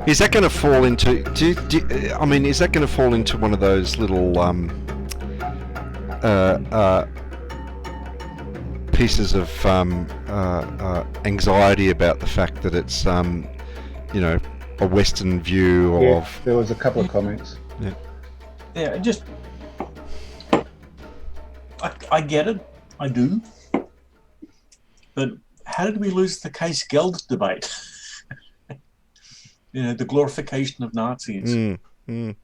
Is that going to fall into? Is that going to fall into one of those little pieces of anxiety about the fact that it's a Western view of? There was a couple of comments. Yeah, just I get it, I do, but how did we lose the case Geld debate? The glorification of Nazis in the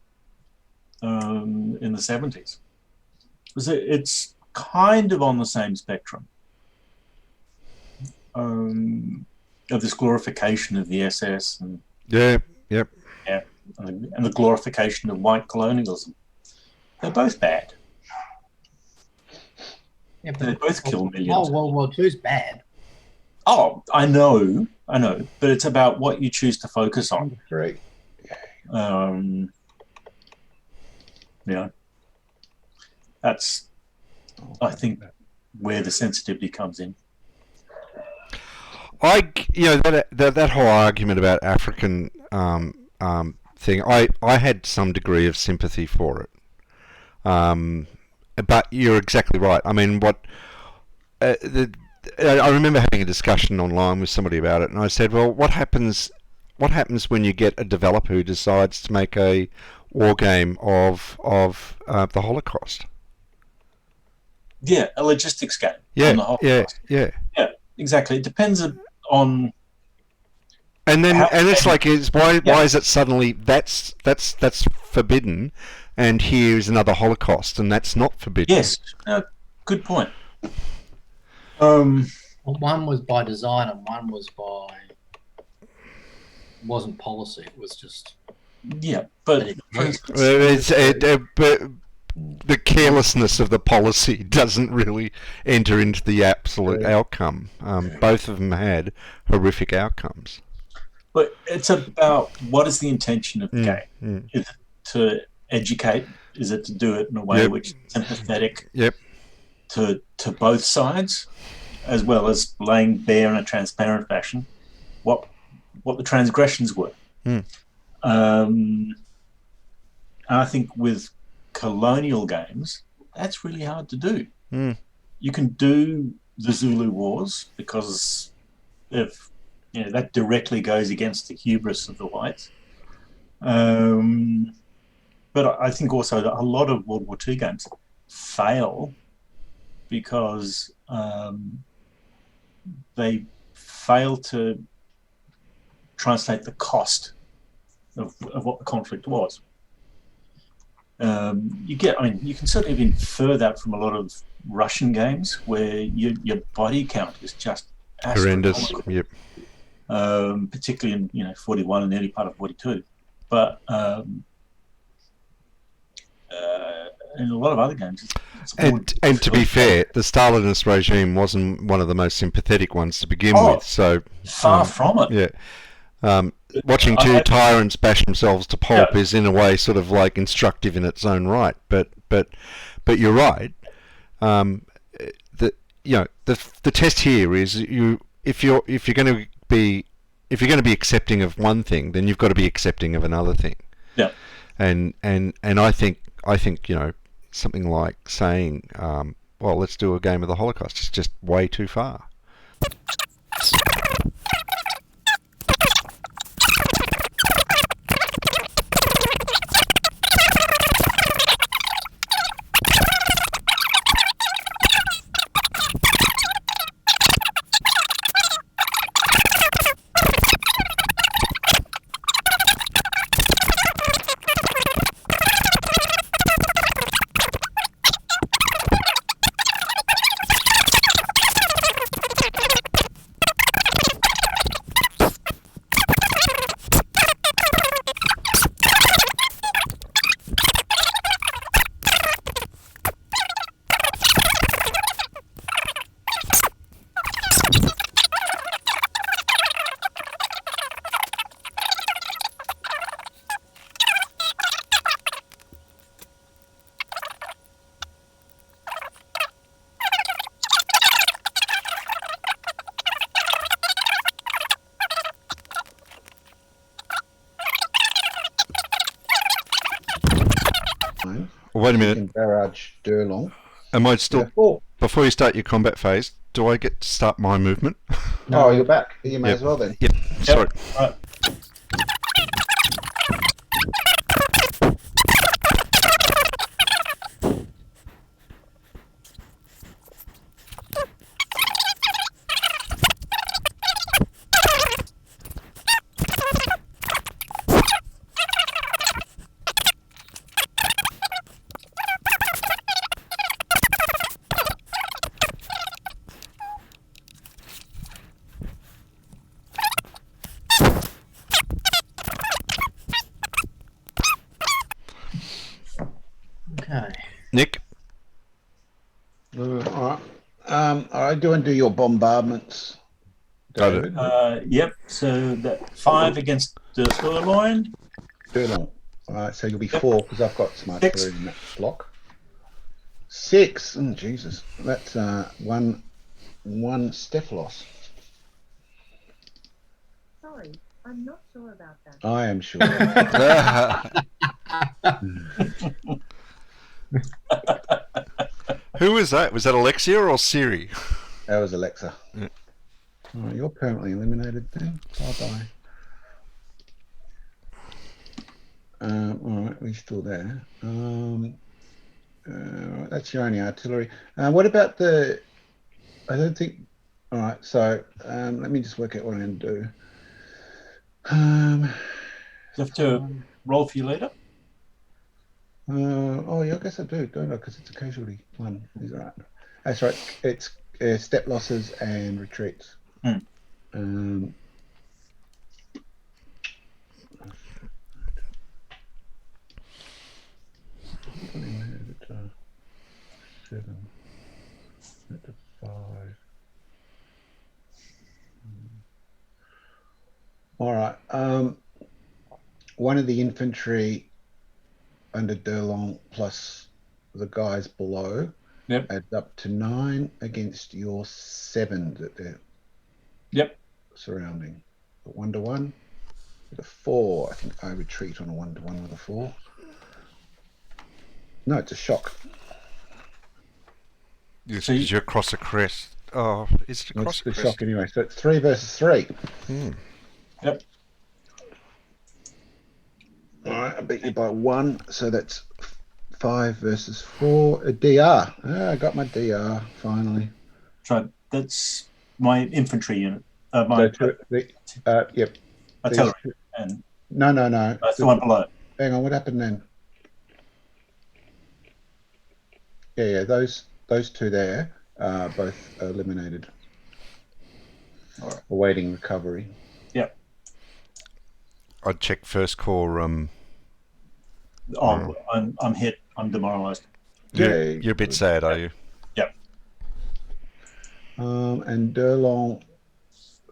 70s. It's kind of on the same spectrum of this glorification of the SS and and the glorification of white colonialism. They're both bad. Yeah, but they both kill millions. World War II's bad. Oh, I know, but it's about what you choose to focus on. Right. That's, I think, where the sensitivity comes in. That whole argument about African thing, I had some degree of sympathy for it. But you're exactly right. I mean, I remember having a discussion online with somebody about it, and I said, well, what happens when you get a developer who decides to make a war game of the Holocaust? Yeah, a logistics game. Yeah, on the Holocaust. Yeah, exactly. It depends on. And it's like, why is it suddenly that's forbidden, and here's another Holocaust, and that's not forbidden? Yes, good point. Well, one was by design, and one wasn't policy. It was just but the carelessness of the policy doesn't really enter into the absolute outcome. Both of them had horrific outcomes. But it's about what is the intention of the game? Is it to educate? Is it to do it in a way which is sympathetic to both sides, as well as laying bare in a transparent fashion what the transgressions were? I think with colonial games, that's really hard to do. You can do the Zulu Wars because if that directly goes against the hubris of the whites. But I think also that a lot of World War II games fail because they fail to translate the cost of what the conflict was. You can certainly infer that from a lot of Russian games where your body count is just horrendous. Yep. Particularly in 41 and the early part of 42, but in a lot of other games. And to be fair, the Stalinist regime wasn't one of the most sympathetic ones to begin with. So far from it. Yeah. Watching two tyrants bash themselves to pulp is in a way sort of like instructive in its own right. But you're right. The test here is if you're going to be accepting of one thing, then you've got to be accepting of another thing. Yeah. And I think something like saying, well, let's do a game of the Holocaust is just way too far. Wait a minute. You can barrage Durlong. Am I still... Before you start your combat phase, do I get to start my movement? No. Oh, you're back. You may as well then. Yep. Sorry. Right. Okay. Nick? All right. I do want to do your bombardments. Got it. Yep. So that 5 against the Durlong. Durlong. All right. So you'll be 4 because I've got some 6 artillery in that block. 6. Oh, Jesus. That's one Stephalos. Sorry, I'm not sure about that. I am sure. Who was that? Was that Alexia or Siri? That was Alexa. Yeah. All right, you're permanently eliminated then. Bye-bye. All right, we're still there. That's your only artillery. What about the... I don't think... All right, so let me just work out what I'm going to do. You have to roll for your leader? Oh, yeah, I guess I do, don't I? Because it's a casualty one. Is right. That's right. It's step losses and retreats. Hmm. Seven. That's a 5. All right. One of the infantry under Durlong plus the guys below adds up to 9 against your 7 that they're surrounding. But 1-to-1 with a 4. I think I retreat on a 1-to-1 with a 4. No, it's a shock. You're across a crest. Oh, is it across a crest? It's a shock anyway. So it's 3 versus 3. Yep. All right, I beat you by 1, so that's 5 versus 4. A DR. I got my DR finally. Right. That's my infantry unit. Yep. Artillery. And No. that's the one below. Hang on, what happened then? Yeah. Those 2 there are both eliminated. All right. Awaiting recovery. Yep. I'd check first corps. I'm hit. I'm demoralised. You're a bit sad, are you? Yep. And Durlong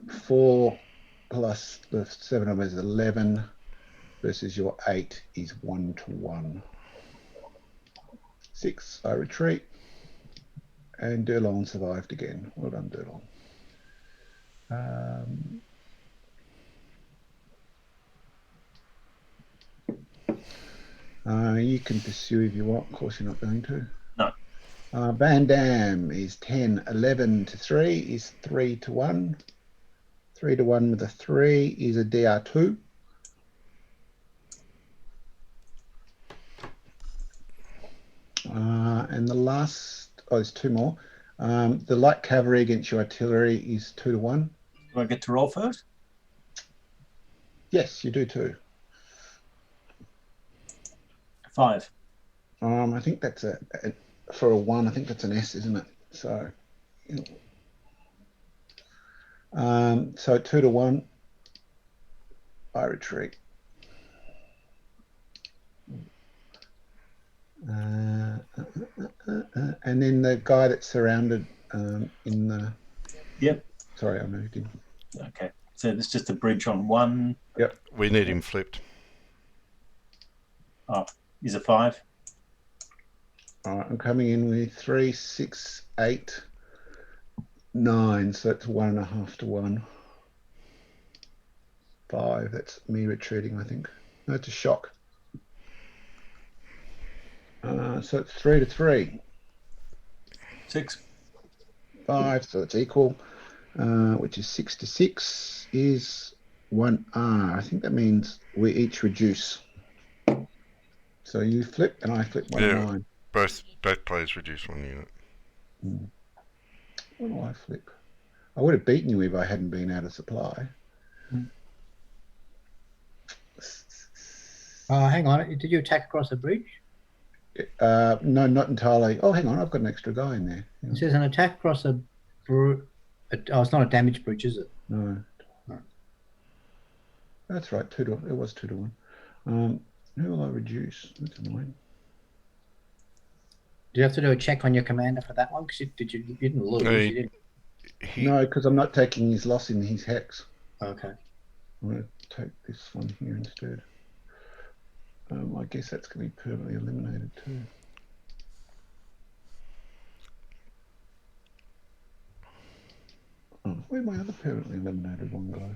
4 plus the 7 of us is 11 versus your 8 is 1-to-1. 6. I retreat. And Durlong survived again. Well done, Durlong. You can pursue if you want. Of course, you're not going to. No. Van Dam is 10, 11 to 3 is 3-to-1. 3-to-1 with a 3 is a DR2. And the last, there's 2 more. The light cavalry against your artillery is 2-to-1. Do I get to roll first? Yes, you do too. 5. I think that's for a 1. I think that's an S, isn't it? So, so 2-to-1. I retreat. And then the guy that's surrounded in the... Yep. Sorry, I moved him. Okay. So there's just a bridge on 1. Yep. We need him flipped. Oh, he's a 5. All right, I'm coming in with 3, 6, 8, 9. So that's 1.5-to-1. 5. That's me retreating, I think. No, it's a shock. So it's 3-3. 6. 5, so it's equal. Which is 6-6 is 1R. I think that means we each reduce. So you flip and I flip 1 line. Both players reduce 1 unit. What do I flip? I would have beaten you if I hadn't been out of supply. Hang on. Did you attack across the bridge? No, not entirely. Oh, hang on. I've got an extra guy in there. It says an attack across a bridge. Oh, it's not a damaged bridge, is it? No. That's right. It was 2-1. Who will I reduce? That's annoying. Do you have to do a check on your commander for that one? Because you didn't lose. You didn't. No, because I'm not taking his loss in his hex. Okay. I'm going to take this one here instead. I guess that's going to be permanently eliminated too. Oh, where'd my other permanently eliminated one go?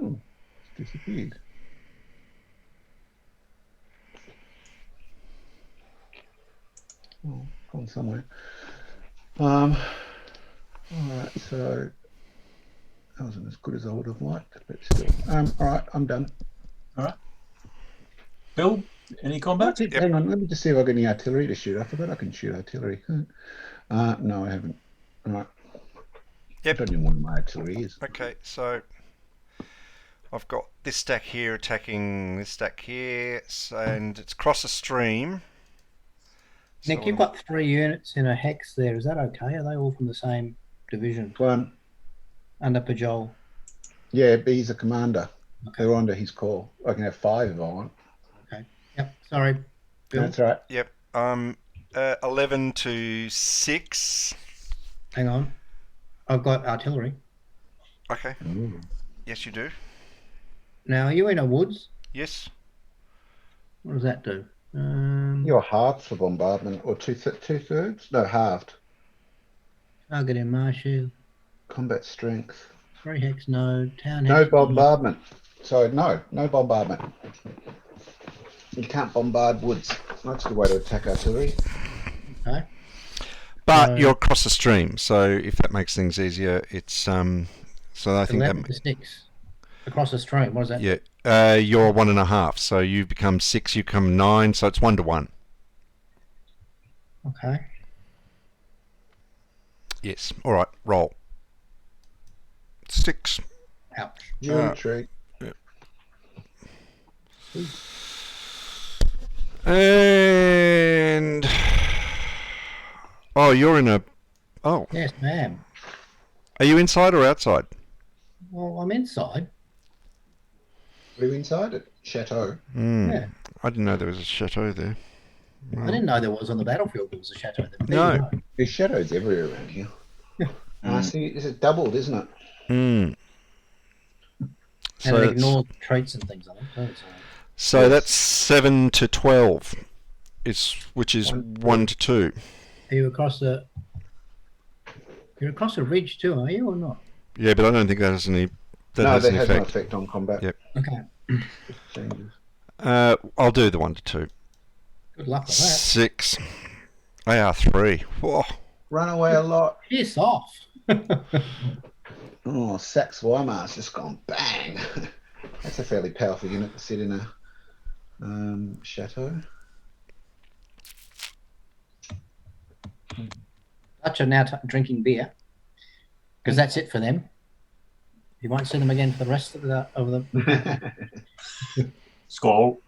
Oh, it's disappeared. Oh, gone somewhere. All right, so that wasn't as good as I would have liked, but still. All right, I'm done. All right. Bill, any combat? Hang on, let me just see if I've got any artillery to shoot. I forgot I can shoot artillery. No, I haven't. All right. Yep. I don't even know what my artillery is. Okay, so I've got this stack here attacking this stack here, and it's cross a stream. Nick, you've got 3 units in a hex there. Is that okay? Are they all from the same division? One. Under Pajol. Yeah, but he's a commander. Okay. They're under his call. I can have 5 if I want. Okay. Yep. Sorry, Bill. That's right. Yep. 11-6. Hang on. I've got artillery. Okay. Ooh. Yes, you do. Now, are you in a woods? Yes. What does that do? You're halved for bombardment, or two-thirds? No, halved. Target in Marshu. Combat strength. 3 hex node. Town No hex. bombardment. So no bombardment. You can't bombard woods. That's a good way to attack artillery. Okay. But you're across the stream, so if that makes things easier, it's so I think 11 that to 6. Across the stream. What is that? yeah. You're 1.5, so you become 6, you become 9, so it's 1-1. Okay. Yes. All right. Roll. 6. Ouch. Geometry. Yeah. And you're in a. Oh. Yes, ma'am. Are you inside or outside? Well, I'm inside. Are you inside it? Chateau. Yeah. I didn't know there was a chateau there. I didn't know there was on the battlefield. There was a chateau there. But No. there you go. There's shadows everywhere around here. See, this is doubled, isn't it? Mm. And it ignores traits and things, I think. So that's 7-12, which is 1-2. Are you across the? You're across a ridge too, are you, or not? Yeah, but I don't think that has any. That has no effect on combat. Yep. Okay. It changes. I'll do the 1-2. Good luck with that. 6. AR3. Whoa. Run away a lot. Piss off. Oh, Sax Weimar's just gone bang. That's a fairly powerful unit to sit in a chateau. Dutch are now drinking beer because that's it for them. You won't see them again for the rest of the Skull.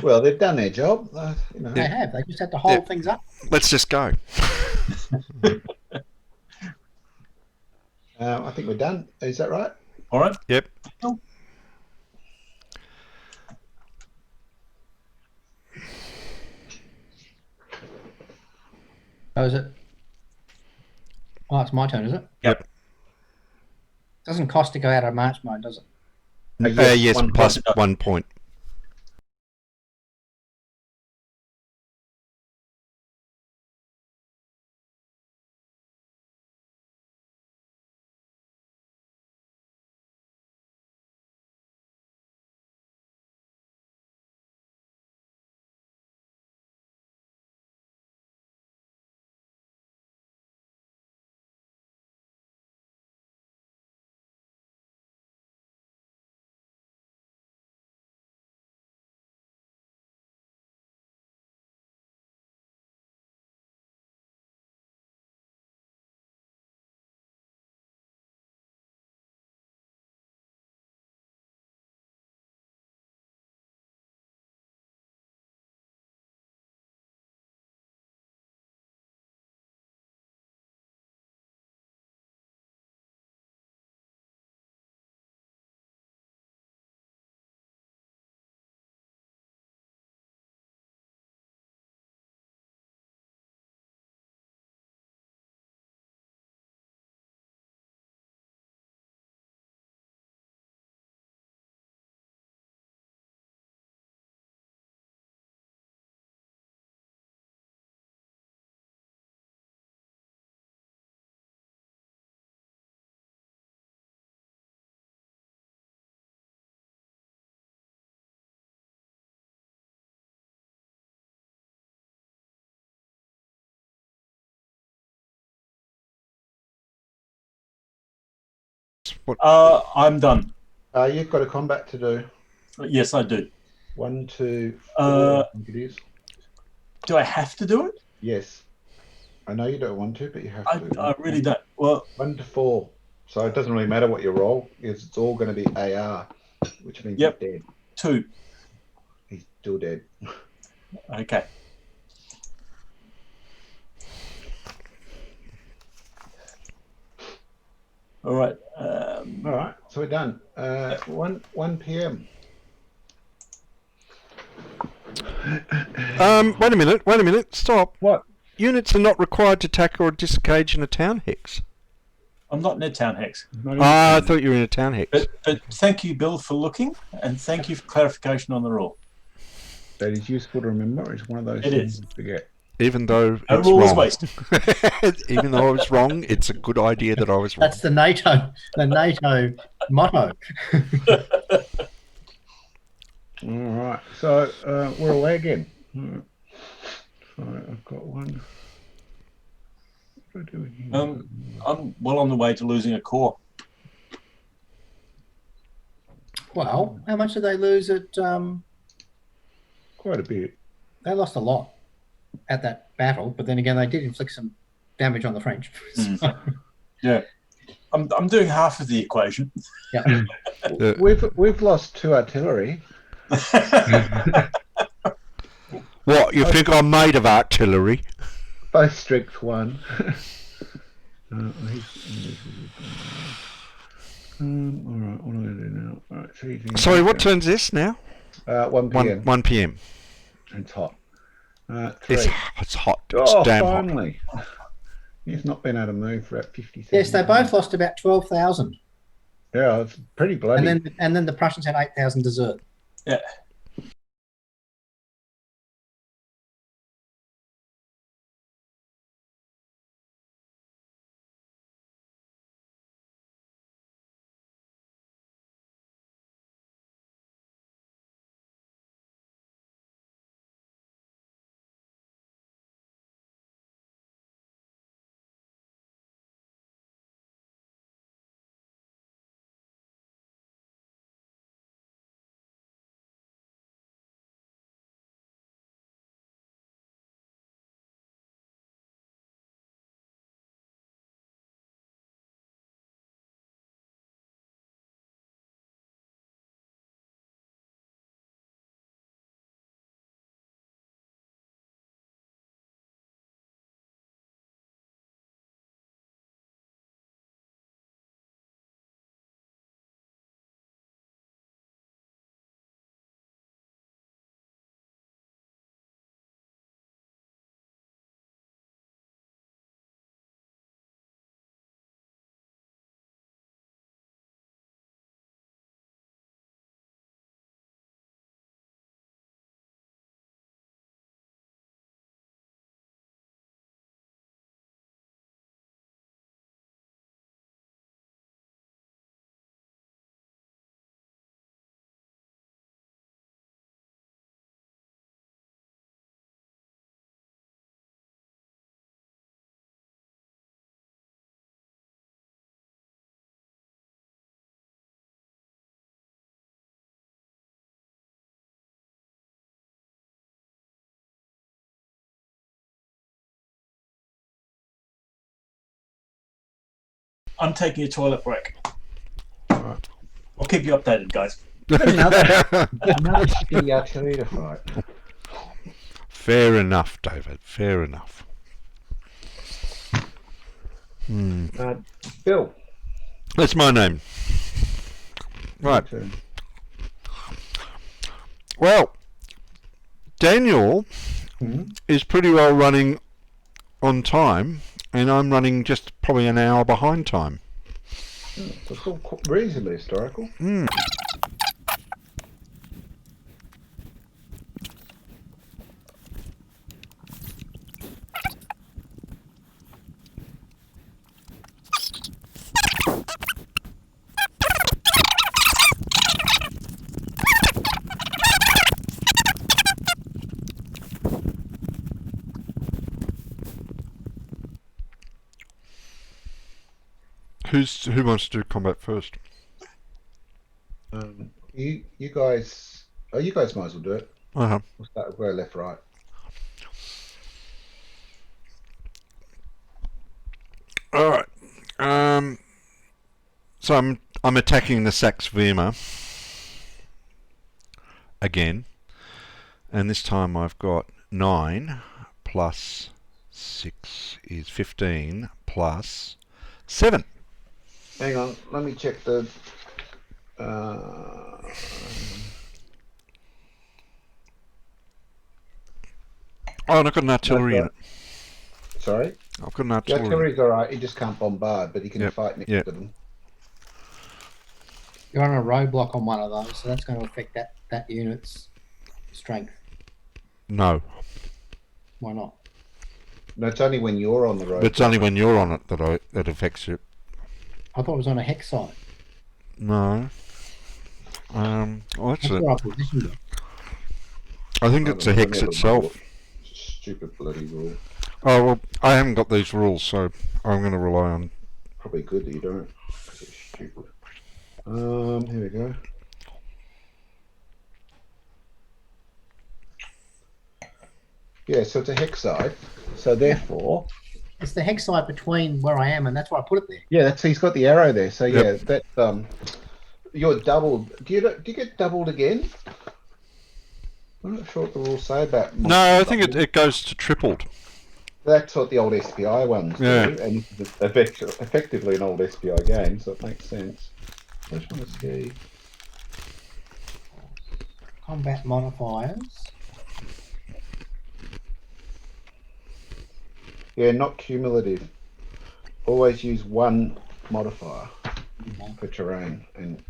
Well, they've done their job. They have. They just had to hold things up. Let's just go. I think we're done. Is that right? All right. Yep. Oh, is it? Oh, it's my turn, is it? Yep. Doesn't cost to go out of march mode, does it? Yes, plus 1 point. What? I'm done. You've got a combat to do. Yes, I do. 1, 2, 4, I think it is. Do I have to do it? Yes. I know you don't want to, but you have to. I really don't. Well, 1 to 4. So it doesn't really matter what you roll. It's all going to be AR, which means he's dead. 2. He's still dead. Okay. All right. All right. So we're done. 1 p.m. Wait a minute. Stop. What? Units are not required to attack or disengage in a town hex. I'm not in a town hex. I thought you were in a town hex. But thank you, Bill, for looking, and thank you for clarification on the rule. That is useful to remember. It's one of those It things is. you forget. Even though No it's rule is wrong. wasted. Even though I was wrong, it's a good idea that I was wrong. That's the NATO motto. All right. So we're away again. All right. So I've got one. What do I do here? I'm well on the way to losing a core. Well, how much did they lose at? Quite a bit. They lost a lot at that battle, but then again, they did inflict some damage on the French. So, Yeah, I'm doing half of the equation. yeah. We've lost 2 artillery. What, you think I'm made of artillery? Both strength 1. All right. What am I going to do now? All right. So Sorry, what turn's this now? 1 p.m. 1 p.m. It's hot. 3. It's hot. It's damn hot. Finally. He's not been able to move for about 50 seconds. Yes, they both lost about 12,000, Yeah, it's pretty bloody. and then the Prussians had 8,000 desert. Yeah. I'm taking a toilet break. I'll keep you updated, guys. another shitty artillery to fight. Fair enough, David. Fair enough. Bill. That's my name. Right. Your turn. Well, Daniel is pretty well running on time, and I'm running just probably an hour behind time. So it's all reasonably historical. Who wants to do combat first? You guys. Oh, you guys might as well do it. Uh-huh. We'll start with go left, right. All right. So I'm attacking the Sax Vima again, and this time I've got 9 plus 6 is 15 plus 7. Hang on, let me check the. Oh, and I've got an artillery in it. Sorry? I've got an The artillery. artillery's alright, he just can't bombard, but he can Yep, fight next yep. to them. You're on a roadblock on one of those, so that's going to affect that unit's strength. No, Why not? No, it's only when you're on the road. but it's only when you're on it that affects it. I thought it was on a hex site. No. Well, That's where I positioned it. I think it's a hex itself. It's a stupid bloody rule. Oh, well, I haven't got these rules, so I'm going to rely on... Probably good that you don't, because it's stupid. Here we go. Yeah, so it's a hex side. So therefore... It's the hex site between where I am, and that's why I put it there. Yeah, that's he's got the arrow there. So yeah, Yep. that you're doubled. Do you get doubled again? I'm not sure what the rules say about. No, I think it goes to tripled. That's what the old SPI ones Yeah. do, and it's effectively an old SPI game, so it makes sense. I just want to see. Combat modifiers. Yeah, not cumulative. Always use one modifier for terrain, and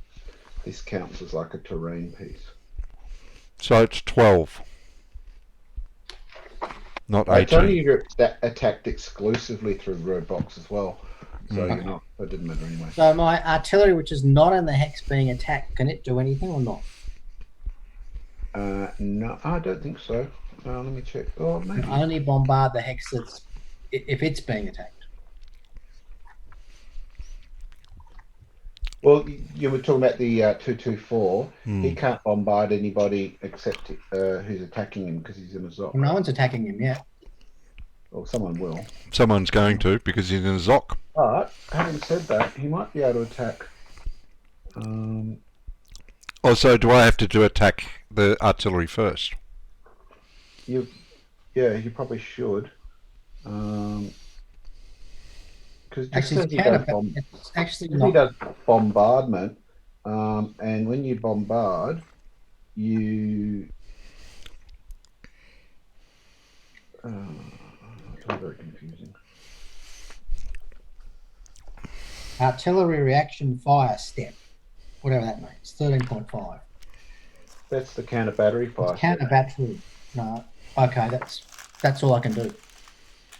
this counts as like a terrain piece. So it's 12. Not It's 18. only you're attacked exclusively through roadblocks as well, so you're not. That didn't matter anyway. So my artillery, which is not in the hex being attacked, can it do anything or not? No, I don't think so. Let me check. Oh, maybe. Can only bombard the hex that's if it's being attacked. Well, you were talking about the 224. He can't bombard anybody except who's attacking him because he's in a zoc. Well, no one's attacking him yet. Well, someone will. Someone's going to, because he's in a zoc. But having said that, he might be able to attack. Also, do I have to attack the artillery first? Yeah, you probably should. Because Actually, he does it's actually he not. does bombardment, and when you bombard, you. It's very confusing. Artillery reaction fire step, whatever that means. 13.5. That's the counter battery fire. Counter battery. No. Okay, that's all I can do.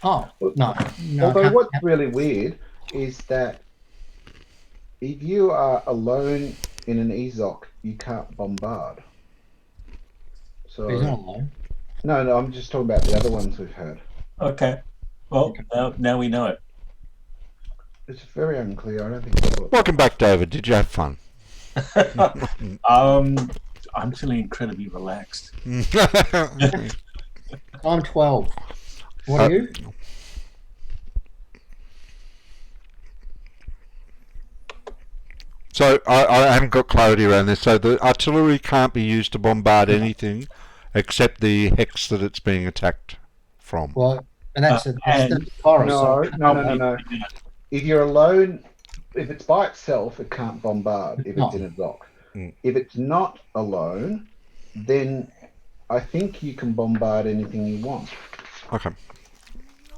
Oh no. Although what's really weird is that if you are alone in an EZOC, you can't bombard. So He's not alone. no, I'm just talking about the other ones we've had. Okay. Well, now we know it. It's very unclear. I don't think so. Welcome back, David. Did you have fun? I'm feeling incredibly relaxed. I'm 12. What are you? So I haven't got clarity around this. So the artillery can't be used to bombard anything except the hex that it's being attacked from. Well, and that's the forest. No. If you're alone, if it's by itself, it can't bombard if it's in a dock. If it's not alone, then I think you can bombard anything you want. Okay.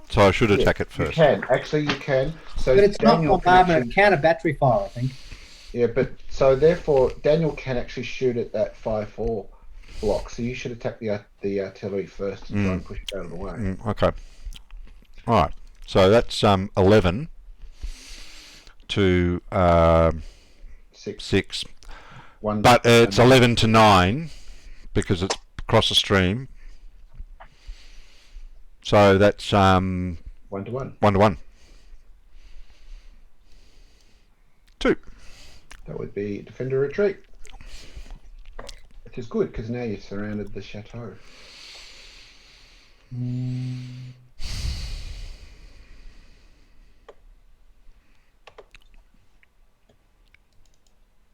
So I should attack it first. You can. Actually, you can. So But it's not Daniel bombardment, counter battery fire, I think. Yeah, but so therefore Daniel can actually shoot at that 5-4 block. So you should attack the artillery first and try and push it out of the way. Okay. All right. So that's 11 to 6. But it's 11 to 9 because it's across the stream. So that's 1 to 1. 1 to 1. 2. That would be defender retreat. Which is good because now you've surrounded the chateau.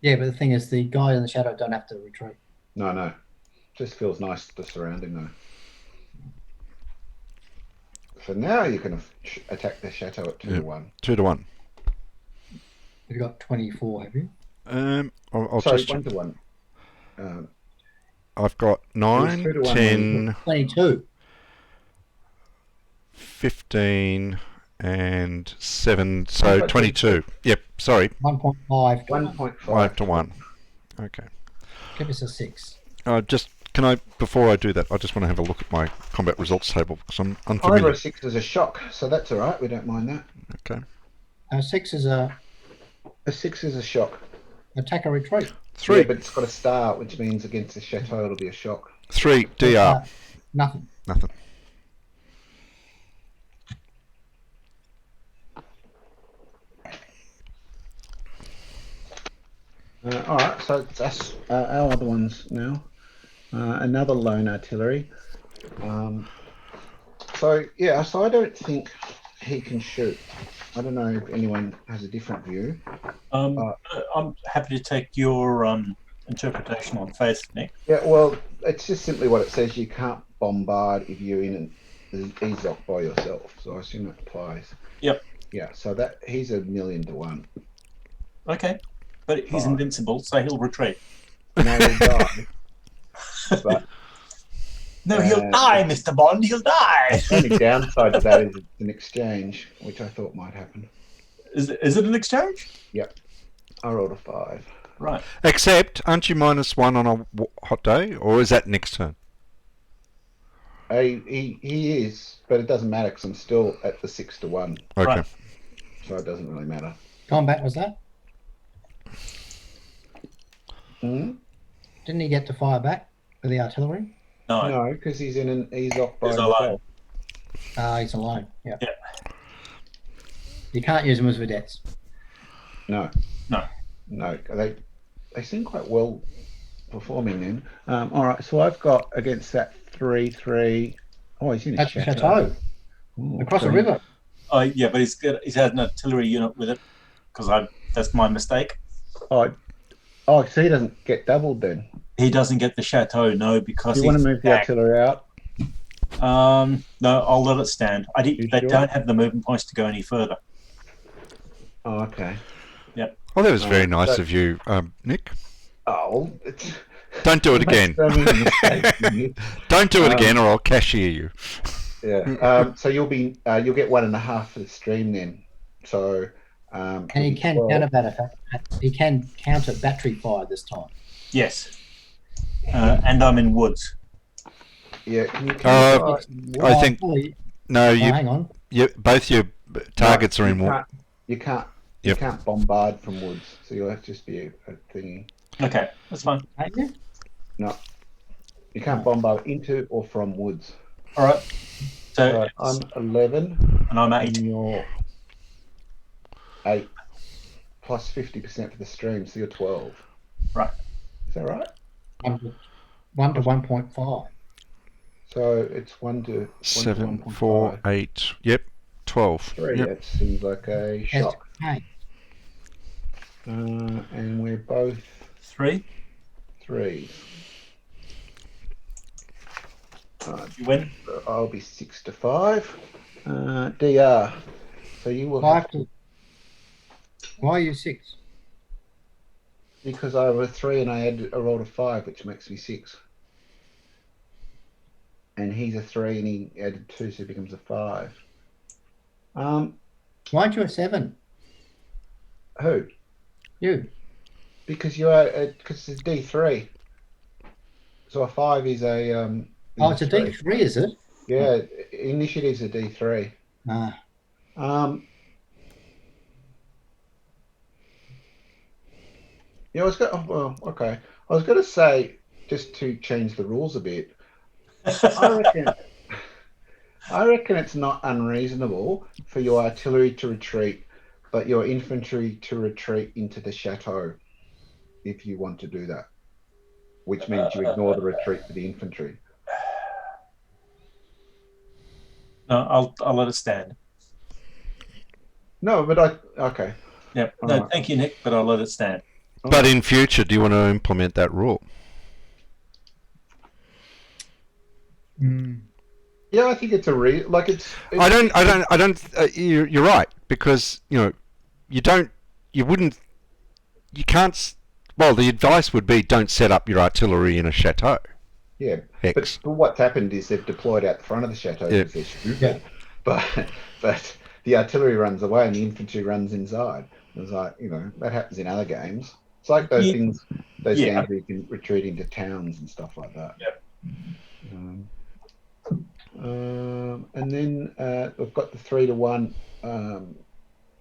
Yeah, but the thing is, the guy in the shadow don't have to retreat. No. Just feels nice to surround him though. So now you can attack the chateau at 2 to 1. 2 to 1. You've got 24, have you? I'll Sorry, just 1 to 1. I've got 9, 2 to 1, 10, 22. 15, and 7. So 22. Yep. Sorry. 1.5. 1.5 5 to 1. Okay. Give us a 6. Can I, before I do that, I just want to have a look at my combat results table because I'm Either unfamiliar. a 6 is a shock, so that's all right. We don't mind that. Okay. 6 is a A 6 is a shock. attack or retreat. 3. Yeah, but it's got a star, which means against the chateau it'll be a shock. 3 DR. Nothing. Nothing. All right, so that's our other ones now. Another lone artillery. So I don't think he can shoot. I don't know if anyone has a different view. I'm happy to take your interpretation on faith, Nick. Yeah, well, it's just simply what it says. You can't bombard if you're in an EZOC by yourself. So I assume that applies. Yep. Yeah, so that he's 1,000,000 to 1. Okay, but he's invincible, so he'll retreat. No, he'll die. But No, he'll die, Mr. Bond. He'll die. the only downside to that is an exchange, which I thought might happen. Is it an exchange? Yep. I rolled a 5. Right. Except, aren't you -1 on a hot day, or is that next turn? He is, but it doesn't matter because I'm still at the 6 to 1, Okay. Right. so it doesn't really matter. Combat was that? Hmm? Didn't he get to fire back with the artillery? No. No, because he's in an EZOC by He's himself. alone. He's alone. Yeah. Yeah. You can't use them as vedettes. No. No. They seem quite well performing then. All right, so I've got against that 3-3. Oh, he's in That's his the chateau. Ooh, Across so the river. Yeah, but he's had an artillery unit with it because that's my mistake. Oh, so he doesn't get doubled then. He doesn't get the chateau, no, because Do you want to move the artillery out? No, I'll let it stand. You They sure? don't have the movement points to go any further. Oh, okay. Yep. Well, that was very nice of you, Nick. Oh, Don't do it again. So many mistakes, Nick. Don't do it again, or I'll cashier you. Yeah. So you'll get 1.5 for the stream then. So. And he can 12. counter battery. He can counter battery fire this time. Yes. And I'm in woods. Yeah. Can you I think no. hang on. Both your targets are in war. You can't. Yep. You can't bombard from woods, so you'll have to just be a thingy. Okay, that's fine. Ain't you? No, you can't bombard into or from woods. All right. So I'm 11, and I'm and 8. you're 8 plus 50% for the stream, so you're 12. Right. Is that right? 1 to 1.5. So it's 1 to 7, 1.5. 4, 8. Yep, 12. 3. Yep. That seems like a shock. Hey, And we're both 3. 3. You win. I'll be 6 to 5. DR. So you will have 5 to. Why are you 6? because I have a 3 and I had a roll of 5, which makes me 6. And he's a 3 and he added 2, so it becomes a 5. Why aren't you a 7? Who? You. Because you are because it's a D3. So a 5 is a It's a D3, is it? Yeah, initiative's a D3. Yeah, I was going. Well, okay. I was going to say just to change the rules a bit. I reckon it's not unreasonable for your artillery to retreat but your infantry to retreat into the chateau if you want to do that, which means you ignore the retreat for the infantry. No, I'll let it stand. No, but okay. Yeah. No, thank you, Nick, but I'll let it stand. But in future, do you want to implement that rule? Yeah, I think it's a I don't. You're right, because you can't. Well, the advice would be don't set up your artillery in a chateau. Yeah, but what's happened is they've deployed out the front of the chateau because they're stupid. Yeah. But the artillery runs away and the infantry runs inside. It's like, that happens in other games. It's like those things, those games where you can retreat into towns and stuff like that. Yep. And then we've got the 3-1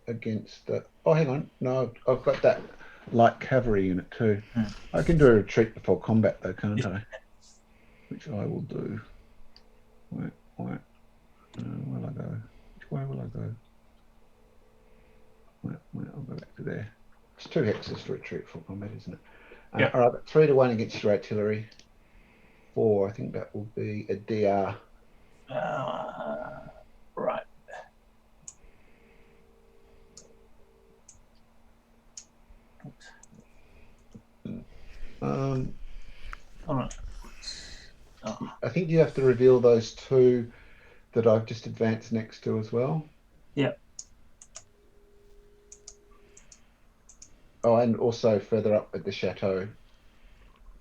against the. Oh, hang on. No, I've got that light cavalry unit too. I can do a retreat before combat though, can't I? Which I will do. Wait. Where will I go? Which way will I go? I'll go back to there. It's 2 hexes to retreat for combat, isn't it? Yeah. All right, 3-1 against your artillery. 4, I think that will be a DR. Right. All right. I think you have to reveal those 2 that I've just advanced next to as well. Yeah. Oh, and also further up at the chateau.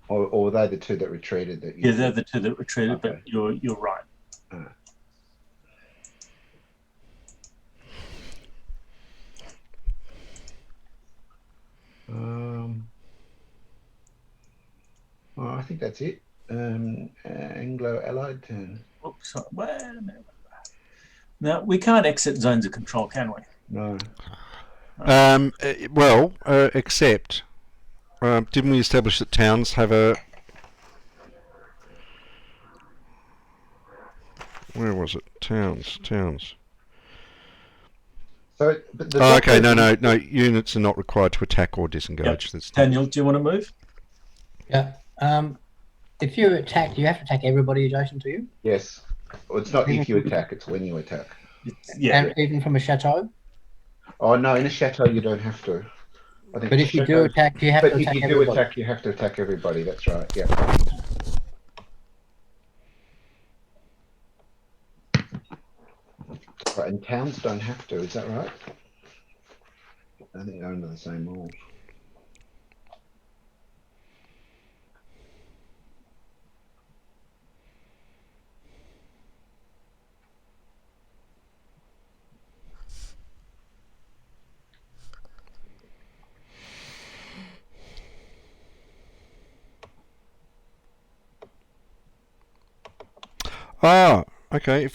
Or were they the 2 that retreated? They're the 2 that retreated, okay. But you're right. Well, I think that's it. Anglo-Allied turn. Oops, wait a minute. Now, we can't exit zones of control, can we? No. Except, didn't we establish that towns have a... Where was it? Towns. So, okay, no. Units are not required to attack or disengage. Yep. Daniel, do you want to move? Yeah. If you attack, do you have to attack everybody adjacent to you? Yes. Well, it's not if you attack, it's when you attack. And even from a chateau? Oh, no, in a chateau you don't have to. I think but if you do attack, you have to attack everybody. But if you do attack, you have to attack everybody. That's right, yeah. Right, and towns don't have to, is that right? I think they're under the same rules. Okay.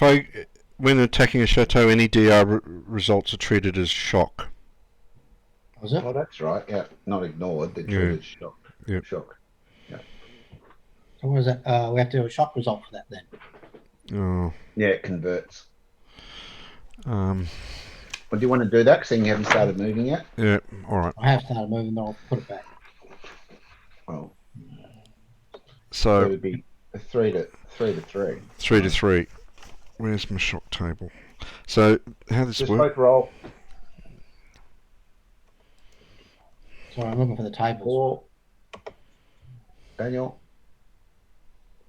When attacking a chateau, any DR results are treated as shock. Was it? Oh, that's right. Yeah, not ignored. They're treated as shock. Yeah. Shock. Yeah. So what is that? We have to do a shock result for that then. Oh. Yeah, it converts. Well, do you want to do that? Seeing you haven't started moving yet. Yeah. All right. I have started moving, but I'll put it back. Oh. So it would be a 3 to 3. 3 to 3. Where's my shock table? So how does this work? Both roll. Sorry, I'm looking for the tables. 4. Daniel.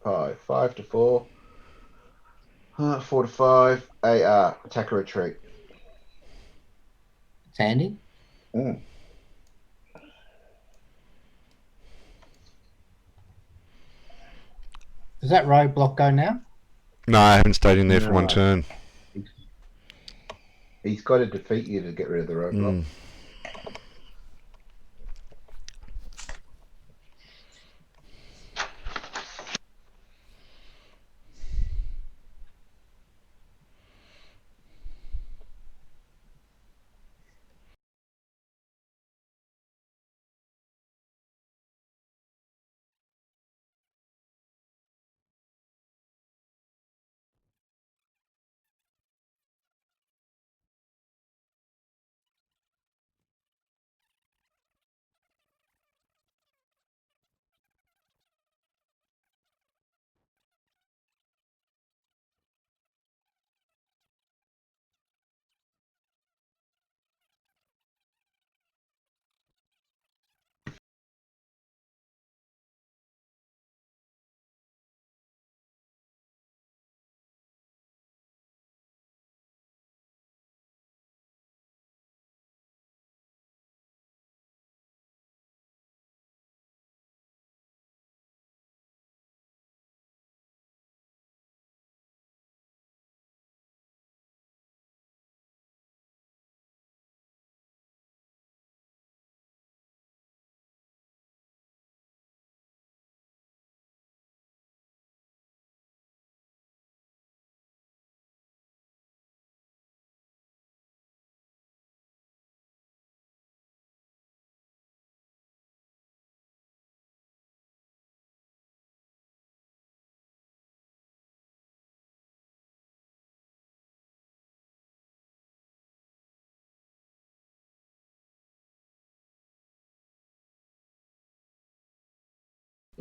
5. 5 to 4. 4 to 5. AR. Attack or retreat. It's handy. Mm. Does that roadblock go now? No, I haven't stayed in there for one turn. He's got to defeat you to get rid of the roadblock.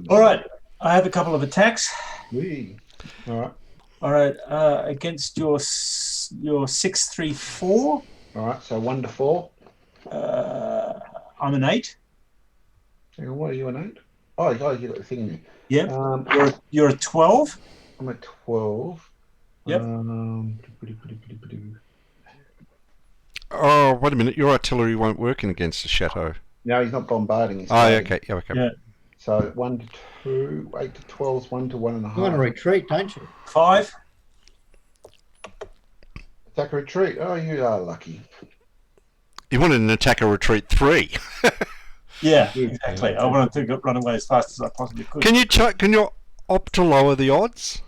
All right. I have a couple of attacks. Wee. All right. All right. Against your 6-3-4. All right. So 1 to 4. I'm an 8. Hang on, what are you an 8? Oh, you got the thing in there. Yep. You're a 12. I'm a 12. Yep. Oh, wait a minute. Your artillery won't work against the chateau. No, he's not bombarding. He's Okay. Yeah, okay. Yeah. So 1 to 2, 8 to 12 is 1 to 1.5. You want to retreat, don't you? 5. Attack or retreat. Oh, you are lucky. You wanted an attack or retreat 3. Yeah, exactly. I wanted to run away as fast as I possibly could. Can you opt to lower the odds?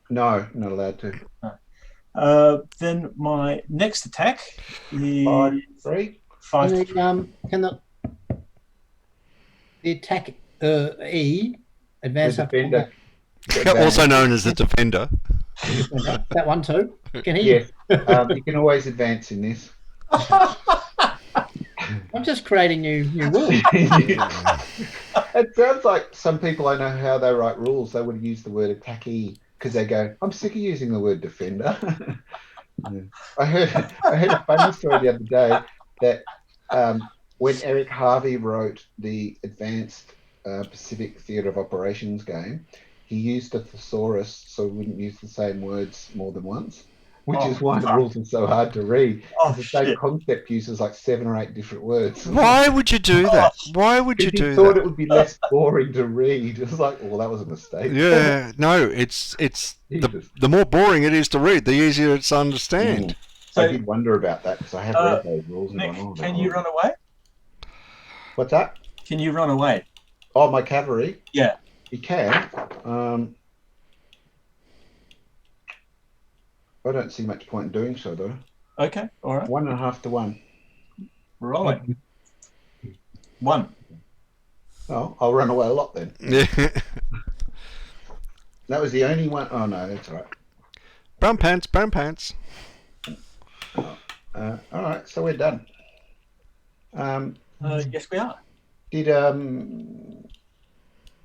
No, not allowed to. Then my next attack is 5, 3. 5. Can the attack E advance The up? defender. Also known as the defender. That one too. Can he? Yes. You can always advance in this. I'm just creating new rules. It sounds like some people I know how they write rules. They would use the word attackee because they go, "I'm sick of using the word defender." Yeah. I heard a funny story the other day that when Eric Harvey wrote the Advanced Pacific Theatre of Operations game, he used a thesaurus so we wouldn't use the same words more than once. Which is why the rules are so hard to read. The same concept uses like 7 or 8 different words. Why would you do that? Why would you do that? He thought it would be less boring to read. It was like, well, that was a mistake. Yeah, no, it's the more boring it is to read, the easier it's to understand. So, I did wonder about that because I have read those rules. Nick, can you run away? What's that? Can you run away? Oh, my cavalry? Yeah. You can. I don't see much point in doing so, though. Okay, all right. 1.5 to 1. Rolling. 1. Oh, I'll run away a lot then. Yeah. That was the only one. Oh, no, that's all right. Brown pants, brown pants. All right, so we're done. Yes, we are. Did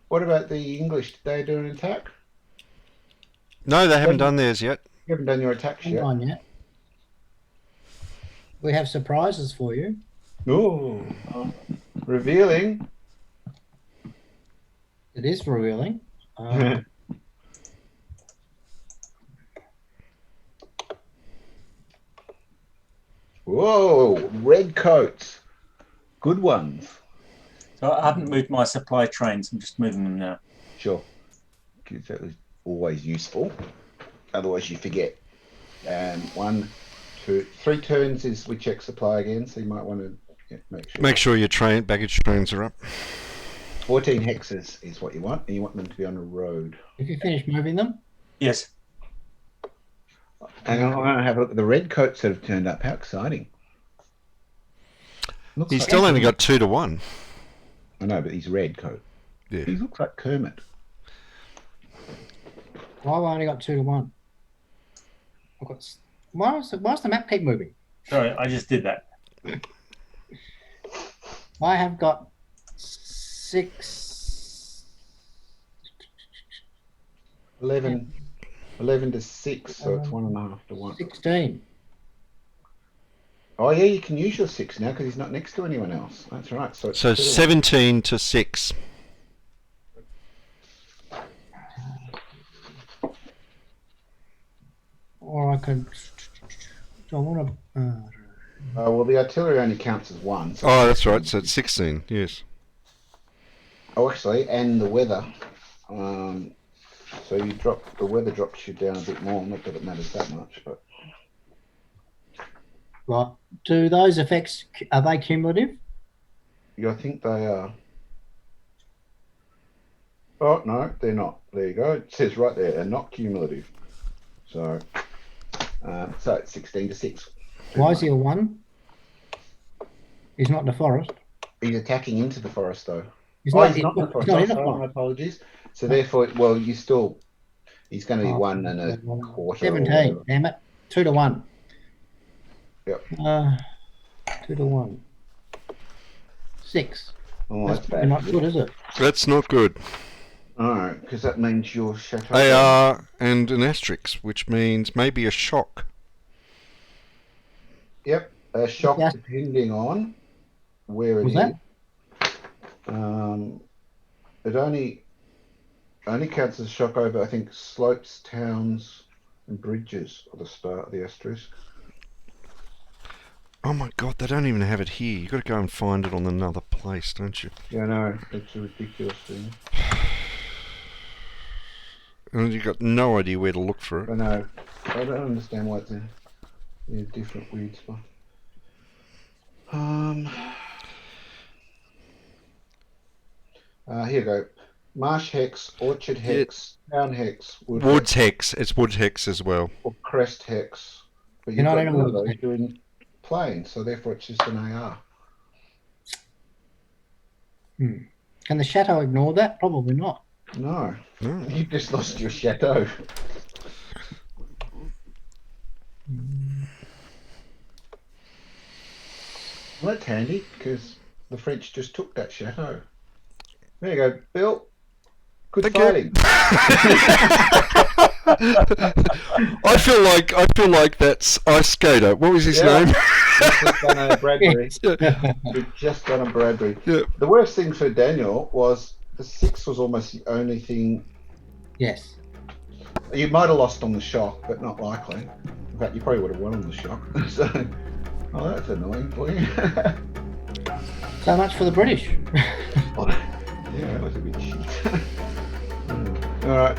what about the English? Did they do an attack? No, they haven't done theirs yet. You haven't done your attacks yet. On yet. We have surprises for you. Oh, revealing. It is revealing. Whoa, red coats. Good ones. So I haven't moved my supply trains. I'm just moving them now. Sure. Because that was always useful. Otherwise you forget. 1, 2, 3 turns is we check supply again, so you might want to make sure your baggage trains are up. 14 hexes is what you want, and you want them to be on a road. Have you finished moving them? Yes. And I'm going to have a look at the red coats that have turned up. How exciting. He's still only got 2 to 1. I know, but he's red coat. Yeah. He looks like Kermit. Why have I only got 2 to 1? Why does the map keep moving? Sorry, I just did that. I have got 6. 11 to 6, so it's 1.5 to 1. 16. Oh yeah, you can use your 6 now because he's not next to anyone else. That's right. So it's 17 to 6. Or I could. Do I want to? well, the artillery only counts as 1. So Oh, that's right. So it's 16. Yes. Oh, actually, and the weather. So the weather drops you down a bit more. Not that it matters that much, but. Right. Do those effects, are they cumulative? Yeah, I think they are. Oh, no, they're not. There you go. It says right there, they're not cumulative. So it's 16 to 6. Why is he a 1? He's not in the forest. He's attacking into the forest, though. He's not in the forest. He's not in the Sorry, forest. my apologies. So therefore, well, he's going to be 1 and a quarter. 17. Damn it. 2 to 1. Yep. 2 to 1. 6. Oh, That's that's probably bad. not good, is it? That's not good. Alright, because that means your chateau. AR and an asterisk, which means maybe a shock. Yep, a shock Yeah. depending on where it Was is. that? It only counts as a shock over, I think, slopes, towns, and bridges are the start of the asterisk. Oh my god, they don't even have it here. You've got to go and find it on another place, don't you? Yeah, I know. It's a ridiculous thing. And you've got no idea where to look for it. I know. I don't understand why it's in a different weird spot. Here you go. Marsh hex, orchard hex, town hex, Woods hex. It's woods hex as well. or crest hex. But You're you've not got in a none of woods those. hex. You're in plain, so therefore it's just an AR. Can the chateau ignore that? Probably not. No, No. you just lost your chateau. Well, that's handy because the French just took that chateau. There you go, Bill. Good Thank you. fighting. I feel like that's ice skater. What was his Yeah. name? We've just done a Bradbury. Yeah. We've just done a Bradbury. Yeah. The worst thing for Daniel was the 6 was almost the only thing. Yes. You might have lost on the shock, but not likely. In fact, you probably would have won on the shock. So, oh, that's annoying for you. So much for the British. Yeah, that was a bit shit. All right.